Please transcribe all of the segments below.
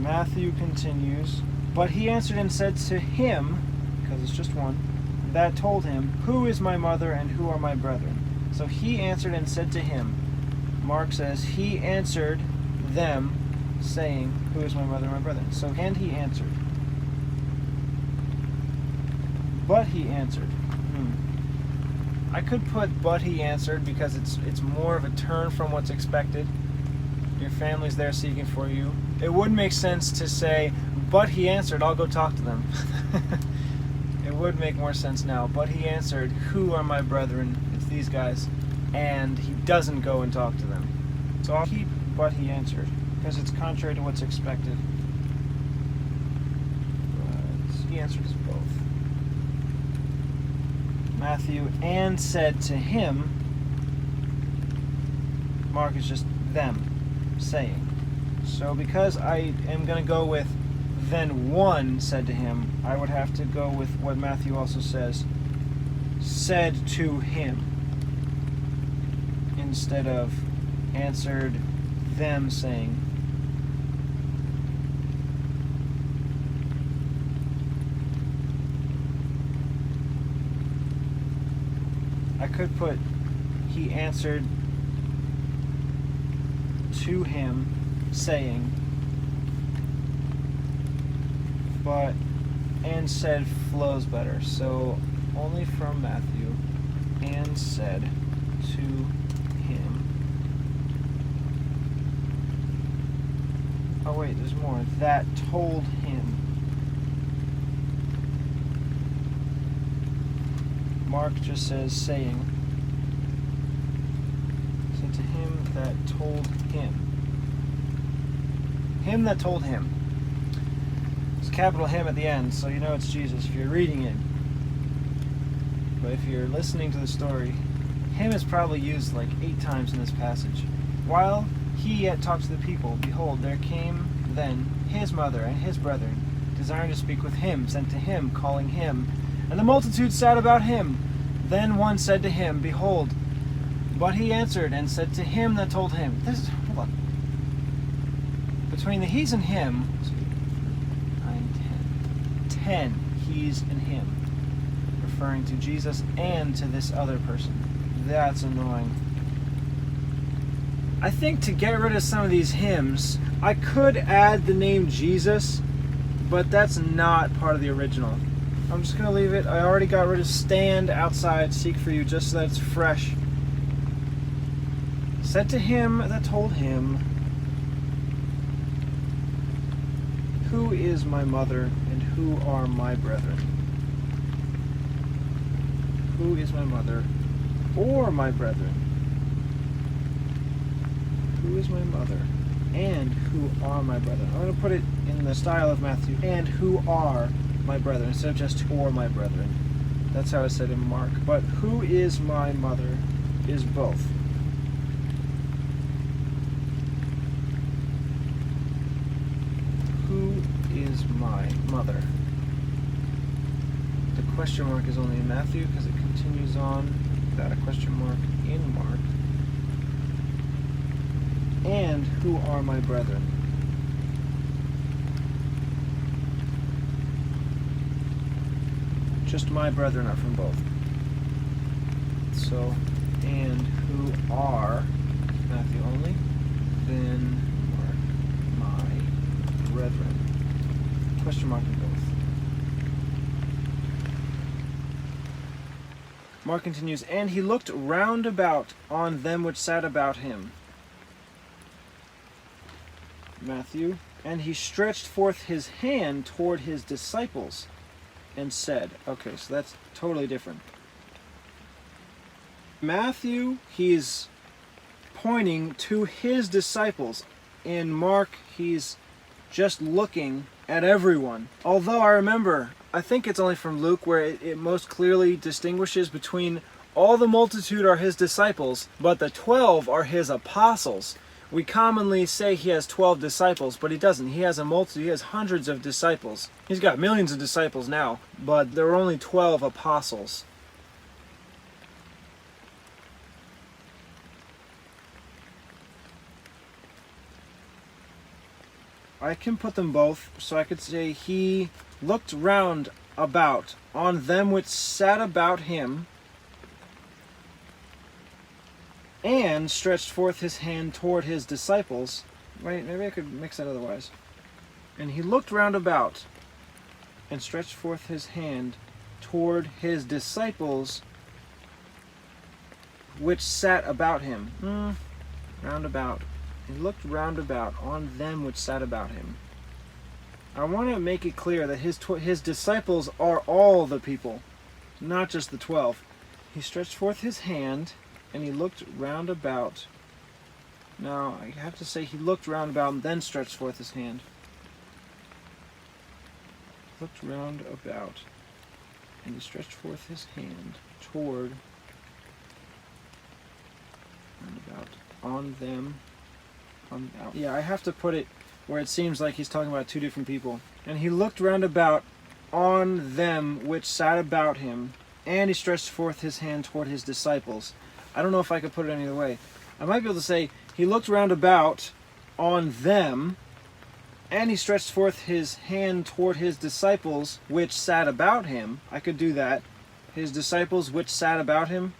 Matthew continues, but he answered and said to him, because it's just one, that told him, who is my mother and who are my brethren? So he answered and said to him. Mark says, he answered them, saying, who is my mother and my brethren? So, and he answered. But he answered. I could put but he answered because it's more of a turn from what's expected. Your family's there seeking for you. It would make sense to say, but he answered, I'll go talk to them. It would make more sense now. But he answered, who are my brethren? It's these guys. And he doesn't go and talk to them. So I'll keep but he answered, because it's contrary to what's expected. But he answers both. Matthew, and said to him. Mark is just them saying. So because I am going to go with then one said to him, I would have to go with what Matthew also says, said to him, instead of answered them saying. I could put he answered to him saying, but and said flows better, so only from Matthew, and said to him. Oh wait, there's more. That told him. Mark just says saying. Said to him that told him. Him that told him. It's capital him at the end, so you know it's Jesus if you're reading it. But if you're listening to the story, him is probably used like 8 times in this passage. While he yet talked to the people, behold, there came then his mother and his brethren, desiring to speak with him, sent to him, calling him. And the multitude sat about him. Then one said to him, behold, but he answered and said to him that told him. Hold on. Between the he's and him, 10 he's and him, referring to Jesus and to this other person. That's annoying. I think to get rid of some of these hymns, I could add the name Jesus, but that's not part of the original. I'm just going to leave it. I already got rid of stand outside, seek for you, just so that it's fresh. Said to him that told him, who is my mother and who are my brethren? Who is my mother or my brethren? Who is my mother and who are my brethren? I'm going to put it in the style of Matthew. And who are my brethren, instead of just or my brethren. That's how it's said in Mark. But who is my mother is both. Who is my mother? The question mark is only in Matthew because it continues on without a question mark in Mark. And who are my brethren? Just my brethren are from both. So, and who are Matthew only, then Mark, my brethren. Question mark in both. Mark continues, and he looked round about on them which sat about him. Matthew, and he stretched forth his hand toward his disciples and said, okay, so that's totally different. Matthew, he's pointing to his disciples. In Mark, he's just looking at everyone. Although I remember, I think it's only from Luke where it most clearly distinguishes between all the multitude are his disciples, but the 12 are his apostles. We commonly say he has 12 disciples, but he doesn't. He has a multitude. He has hundreds of disciples. He's got millions of disciples now, but there were only 12 apostles. I can put them both. So I could say he looked round about on them which sat about him, and stretched forth his hand toward his disciples. Wait, maybe I could mix that otherwise. And he looked round about and stretched forth his hand toward his disciples which sat about him. Round about. He looked round about on them which sat about him. I want to make it clear that his disciples are all the people, not just the 12. He stretched forth his hand and he looked round about. Now, I have to say he looked round about and then stretched forth his hand. Looked round about and he stretched forth his hand toward, round about, on them. Yeah, I have to put it where it seems like he's talking about two different people. And he looked round about on them which sat about him, and he stretched forth his hand toward his disciples. I don't know if I could put it any other way. I might be able to say, he looked round about on them, and he stretched forth his hand toward his disciples which sat about him. I could do that. His disciples which sat about him.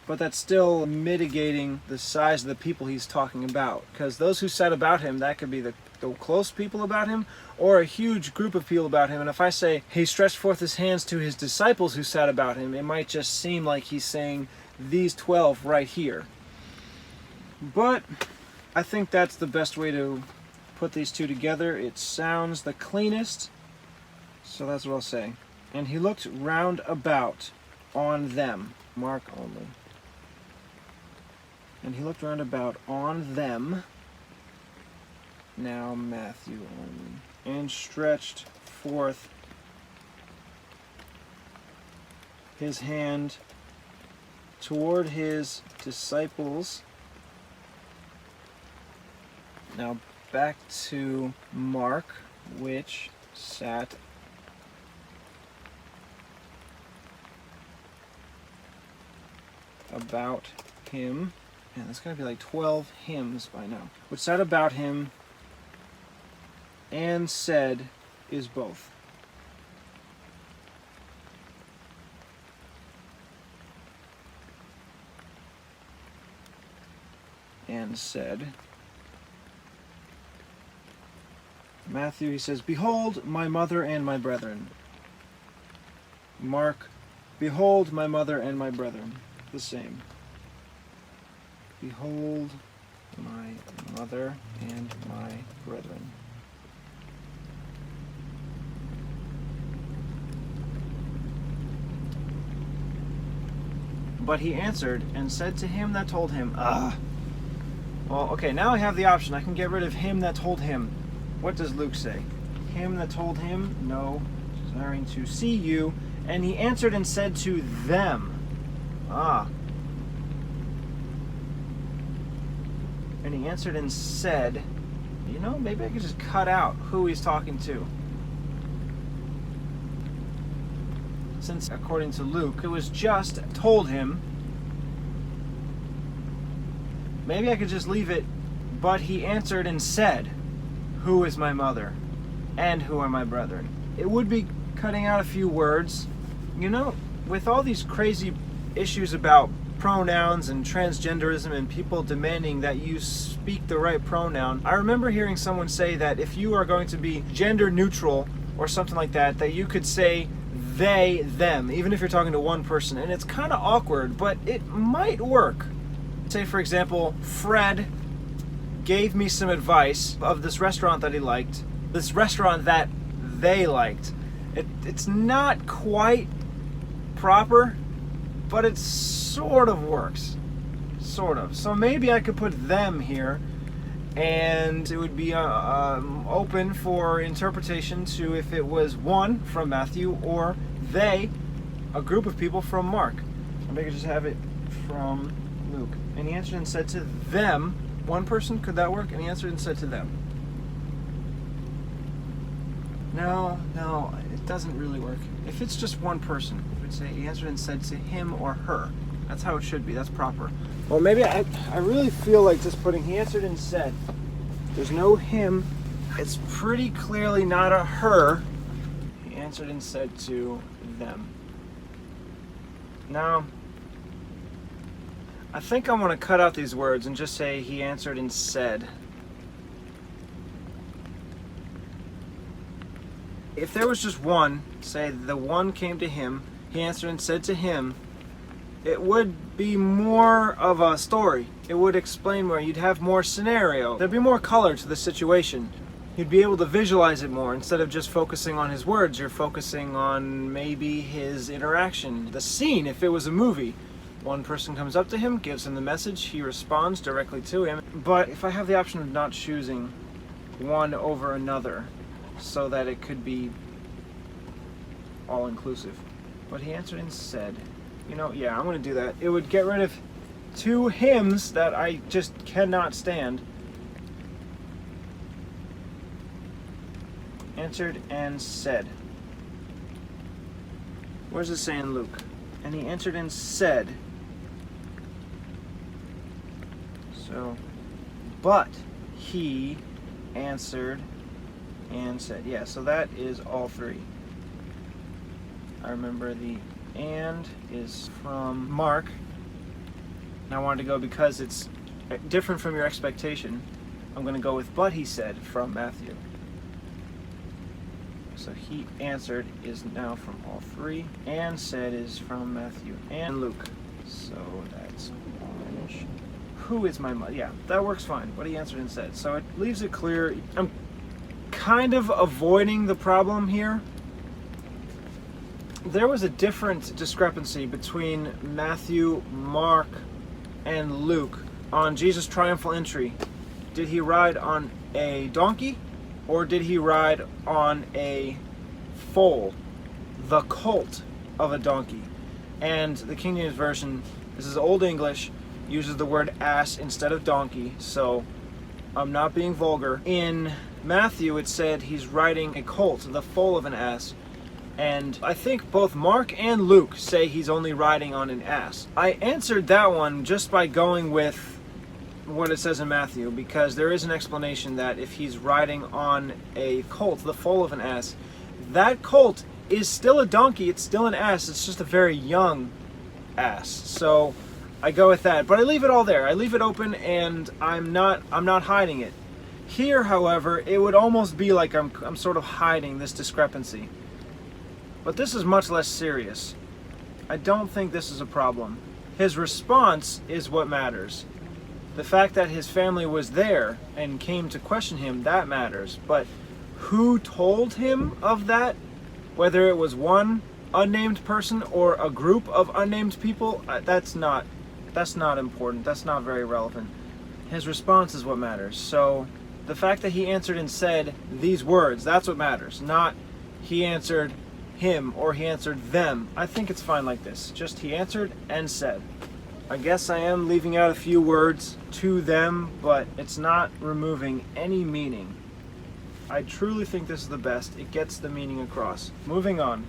But that's still mitigating the size of the people he's talking about. Because those who sat about him, that could be the close people about him, or a huge group of people about him. And if I say, he stretched forth his hands to his disciples who sat about him, it might just seem like he's saying these 12 right here. But I think that's the best way to put these two together. It sounds the cleanest, so that's what I'll say. And he looked round about on them. Mark only. And he looked round about on them, now Matthew only, and stretched forth his hand toward his disciples. Now back to Mark, which sat about him. Man, that's got to be like 12 hymns by now. Which sat about him and said is both. And said. Matthew, he says, behold my mother and my brethren. Mark, behold my mother and my brethren. The same. Behold my mother and my brethren. But he answered and said to him that told him, well, okay, now I have the option. I can get rid of him that told him. What does Luke say? Him that told him, no, desiring to see you. And he answered and said to them, And he answered and said, you know, maybe I could just cut out who he's talking to. Since, according to Luke, it was just told him, maybe I could just leave it, but he answered and said, who is my mother, and who are my brethren? It would be cutting out a few words. You know, with all these crazy issues about pronouns and transgenderism and people demanding that you speak the right pronoun, I remember hearing someone say that if you are going to be gender neutral or something like that, that you could say they, them, even if you're talking to one person. And it's kind of awkward, but it might work. Say, for example, Fred gave me some advice of this restaurant that he liked, this restaurant that they liked. It's not quite proper, but it sort of works. Sort of. So maybe I could put them here, and it would be open for interpretation to if it was one from Matthew or they, a group of people from Mark. Or maybe I could just have it from Luke. And he answered and said to them, one person, could that work? And he answered and said to them. No, it doesn't really work. If it's just one person, it would say he answered and said to him or her. That's how it should be. That's proper. Well, maybe I really feel like just putting he answered and said There's no him. It's pretty clearly not a her. He answered and said to them. Now, I think I want to cut out these words and just say he answered and said. If there was just one, say the one came to him, he answered and said to him, it would be more of a story. It would explain more. You'd have more scenario. There'd be more color to the situation. You'd be able to visualize it more. Instead of just focusing on his words, you're focusing on maybe his interaction. The scene, if it was a movie. One person comes up to him, gives him the message, he responds directly to him. But if I have the option of not choosing one over another, so that it could be all-inclusive. But he answered and said, I'm going to do that. It would get rid of two hymns that I just cannot stand. Answered and said. Where's it say in Luke? And he answered and said. So, but he answered and said. Yeah, so that is all three. I remember the and is from Mark. And I wanted to go because it's different from your expectation. I'm going to go with but he said from Matthew. So he answered is now from all three. And said is from Matthew and Luke. So that's orange. Who is my mother? Yeah, that works fine. But he answered and said. So it leaves it clear. I'm kind of avoiding the problem here. There was a different discrepancy between Matthew, Mark, and Luke on Jesus' triumphal entry. Did he ride on a donkey or did he ride on a foal, the colt of a donkey? And the King James Version, this is Old English, uses the word ass instead of donkey, so I'm not being vulgar. In Matthew it said he's riding a colt, the foal of an ass. And I think both Mark and Luke say he's only riding on an ass. I answered that one just by going with what it says in Matthew, because there is an explanation that if he's riding on a colt, the foal of an ass, that colt is still a donkey, it's still an ass, it's just a very young ass. So I go with that, but I leave it all there. I leave it open and I'm not hiding it. Here, however, it would almost be like I'm sort of hiding this discrepancy. But this is much less serious. I don't think this is a problem. His response is what matters. The fact that his family was there and came to question him, that matters. But who told him of that? Whether it was one unnamed person or a group of unnamed people, that's not important. That's not very relevant. His response is what matters. So the fact that he answered and said these words, that's what matters. Not he answered him or he answered them. I think it's fine like this. Just he answered and said. I guess I am leaving out a few words to them, but it's not removing any meaning. I truly think this is the best. It gets the meaning across. Moving on.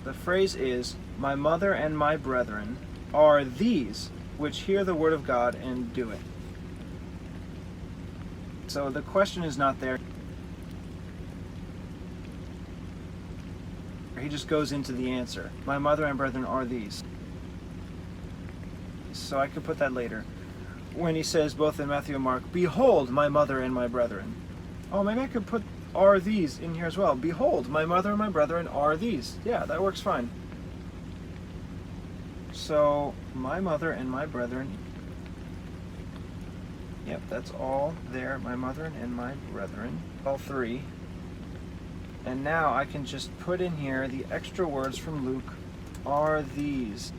The phrase is, my mother and my brethren are these which hear the word of God and do it. So the question is not there. He just goes into the answer. My mother and brethren are these. So I could put that later. When he says both in Matthew and Mark, behold my mother and my brethren. Oh, maybe I could put are these in here as well. Behold, my mother and my brethren are these. Yeah, that works fine. So, my mother and my brethren. Yep, that's all there. My mother and my brethren. All three. And now I can just put in here the extra words from Luke are these.